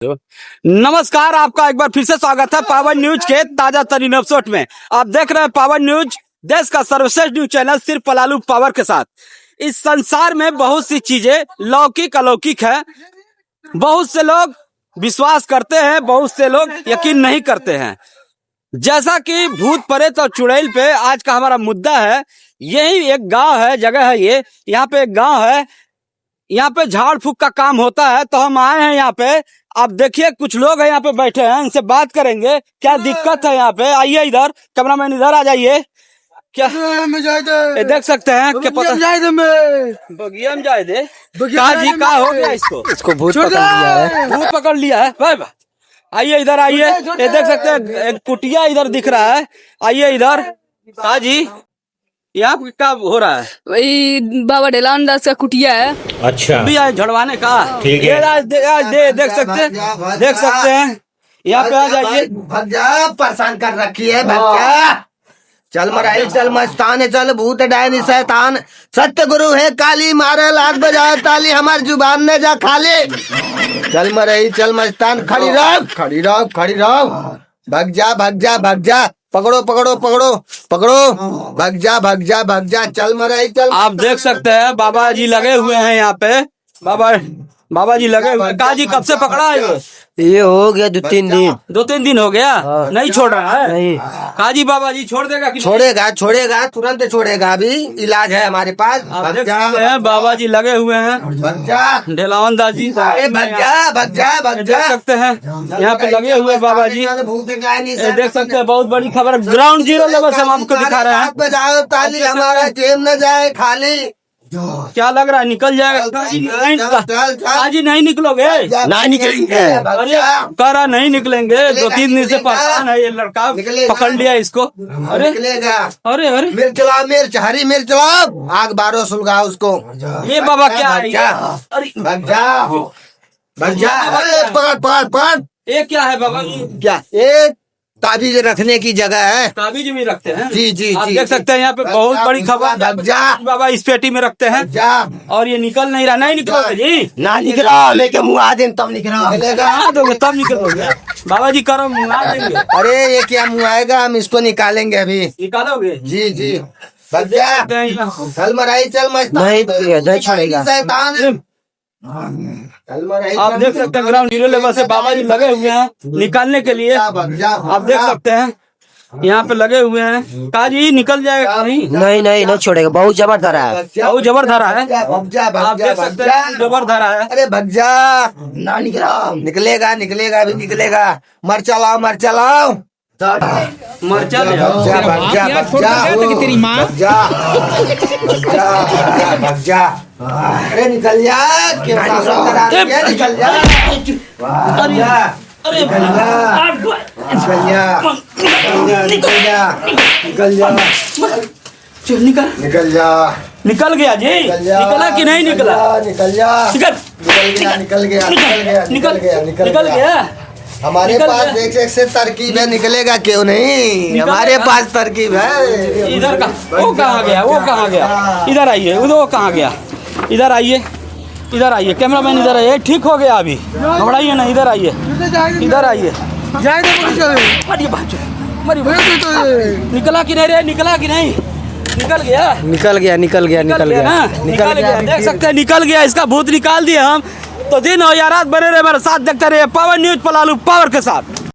नमस्कार, आपका एक बार फिर से स्वागत है पावर न्यूज के ताजा तरीन एपिसोड में। आप देख रहे हैं पावर न्यूज, देश का सर्वश्रेष्ठ न्यूज चैनल सिर्फ पलालू पावर के साथ। इस संसार में बहुत सी चीजें लौकिक अलौकिक है। बहुत से लोग विश्वास करते हैं, बहुत से लोग यकीन नहीं करते हैं। जैसा कि भूत प्रेत और चुड़ैल पे आज का हमारा मुद्दा है। यही एक गांव है, जगह है ये, यहाँ पे एक गांव है, यहाँ पे झाड़ फूक का काम होता है। तो हम आए हैं यहाँ पे। आप देखिए कुछ लोग हैं यहाँ पे बैठे हैं, इनसे बात करेंगे क्या दिक्कत है यहाँ पे। आइए इधर, कैमरामैन इधर आ जाइए। क्या ये देख सकते हैं, क्या पता बगिया में जाए दे का जी का हो गया इसको भूत पकड़ लिया है। भूत पकड़ लिया है भाई। आइए इधर आइए, ये देख सकते हैं एक कुटिया इधर दिख रहा है। आइए इधर। का जी यहाँ क्या हो रहा है? वही बाबा ढेलान दास का कुटिया है। अच्छा, भी आए झड़वाने का। ठीक है। ये आज देख सकते हैं, यहाँ पे आ जाइए। भज्जा परेशान कर रखी है भज्जा। चल मराई, चल मस्तान, चल भूत डायनी शैतान, सत्य गुरु है काली, मारे लाख बजाए ताली, हमारी जुबान ने जा खाली। चल मराई, चल मस्तान, खड़ी रहो खड़ी रहो खड़ी रहो। भग जा भग जा भग जा, पकड़ो पकड़ो पकड़ो पकड़ो, भग जा भग जा भग जा, चल मराई चल। आप देख सकते हैं बाबा जी लगे हुए हैं यहाँ पे। बाबा जी लगे हुए हैं। काजी कब से पकड़ा है ये हो गया 2-3 दिन हो गया। नहीं छोड़ रहा है। नहीं। काजी बाबा जी छोड़ देगा कि छोड़ेगा तुरंत छोड़ेगा। अभी इलाज है हमारे पास। आप देख सकते हैं बाबा जी लगे हुए हैं। भज्जा ढेलावन दास जी भज्जा भज्जा देख भज्जा सकते हैं यहाँ पे लगे हुए बाबा जी। ये देख सकते हैं, बहुत बड़ी खबर। ग्राउंड जीरो लेवल से हम आपको दिखा रहे हैं। बजाओ ताली, हमारा जेब न जाए खाली। क्या लग रहा है निकल जाएगा? काजी नहीं निकलोगे? नहीं निकलेंगे। अरे कह रहा नहीं निकलेंगे। 2-3 दिन से परेशान है ये लड़का, पकड़ लिया इसको। अरे निकलेगा। अरे अरे मिर्च चलाओ, मिर्च हरी मिर्च चलाओ, आग बारो सुलगाओ उसको। ये बाबा क्या है? अरे भज्जा भज्जा, अरे पकड़ पकड़ पकड़। ये क्या है बाबा? क्या ये ताबीज रखने की जगह है। ताबीज भी रखते हैं? जी जी आप जी। देख सकते हैं यहाँ पे बहुत बड़ी खबर। भज्जा बाबा इस पेटी में रखते हैं जा। और ये निकल नहीं रहा। नहीं निकलोगे जी? ना निकला लेके मुँह आ दिन तब निकला। कहाँ दोगे तब निकलोगे? बाबा जी करो मुँगा देंगे। अरे ये क्या मुँह आएगा, हम इसको निकालेंगे अभी। निकालोगे? जी जी। भज्जा चल मराई, चल मस्तान, नहीं छोड़ेगा। शैतान। आप देख सकते हैं ग्राउंड जीरो लेवल से बाबा जी लगे हुए हैं निकालने के लिए। आप देख सकते हैं यहाँ पे लगे हुए हैं। काजी निकल जाएगा? नहीं छोड़ेगा। बहुत जबर धरा है। बहुत जबर धरा है। भज्जा आप देख सकते हैं जबर धरा है। अरे भज्जा ना निकलेगा अभी निकलेगा। मरचा लाओ मरचा लाओ। मरचा ले आओ। भज्जा भज्जा भज्जा भज्जा भज्जा। अरे निकल जा, क्यों शासन करा रही है? निकल जा अरे निकल जा। निकल गया जी। निकला कि नहीं निकला? निकल जा। निकल गया। हमारे पास देख से तरकीब है, निकलेगा क्यों नहीं? हमारे पास तरकीब है। इधर का वो कहाँ गया? इधर आइए। वो कहाँ गया? इधर आइए कैमरामैन, इधर आइए। ठीक हो गया अभी, घबराइए ना। इधर आइए। निकला कि नहीं रे? निकला कि नहीं? निकल गया। देख सकते हैं निकल गया। इसका भूत निकाल दिया हम। तो दिन हो या रात बने रहे हमारे साथ, देखते रहे पावर न्यूज पलालू पावर के साथ।